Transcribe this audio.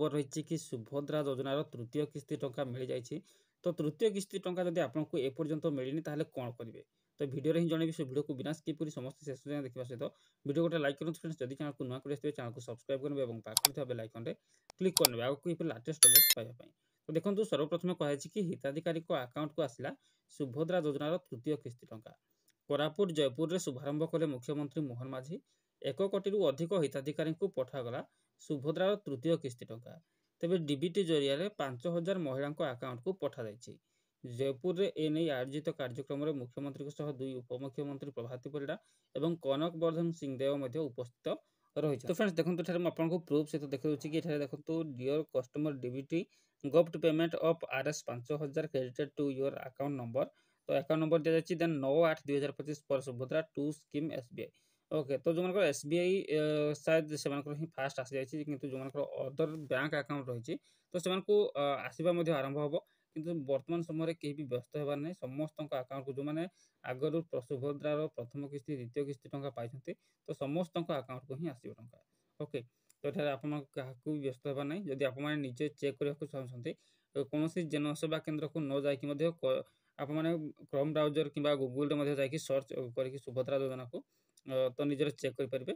खबर रही कि सुभद्रा योजनार तृतीय किस्ती टंका मिल जाए। तो तृतीय किस्ती टंका जब आपको एपर्यंत मिलनी ताहले कौन करेंगे? तो वीडियो हिं जनइबी से वीडियो को बिना स्किप करी समस्त शेष जाए देखा सहित वीडियो गोटे लाइक करूँ फ्रेंड्स। जदि चैनल को नुआ कर चैनल को सब्सक्राइब करेंगे और पाखर बेल आइकन रे क्लिक करेंगे आगे लाटेस्ट अपडेट पाइबा। तो देखो सर्वप्रथम कहुई कि हिताधिकारी आकाउंट को आसला सुभद्रा योजनार तृतीय किस्ती टंका। कोरापुट जयपुर में शुभारंभ कले मुख्यमंत्री मोहन माझी। 1 कोटी अधिक हिताधिकारी को पठागला सुभद्रार तृतीय किस्ती टंका। तेज डीबीटी जरिया 5000 महिला आकाउंट को पठा जाइए। जयपुर में एने आयोजित कार्यक्रम में मुख्यमंत्री दुई उपमुख्यमंत्री प्रभाती परिड़ा और कनक वर्धन सिंहदेव उपस्थित रही। तो फ्रेंड्स देखो आपको प्रूफ सहित देखा कि देखो dear customer DBT got payment of RS 5000 credited to your account number. तो अकाउंट नंबर दिया जाए देन 9/8/2025 पर सुभद्रा 2 स्कीम एसबीआई। ओके तो जो एसबीआई शायद से फास्ट आसी जाइए कि जो अदर बैंक अकाउंट रही तो से आसवा आरंभ हम किंतु वर्तमान समय कहीं भी व्यस्त होबार नहीं। समस्त अकाउंट को जो मैंने आगर सुभद्रार प्रथम किस्ती द्वितीय किस्ती टंका पाई तो समस्त अकाउंट को ही आसो टंका। ओके तो ये आप भी व्यस्त होबार नहीं। जदि आप निजे चेक करने चाहते कौन जनसेवा केन्द्र को न जाकि आप क्रोम ब्राउजर कि गूगल सर्च करके सुभद्रा योजना को तो निजे चेक करेंगे।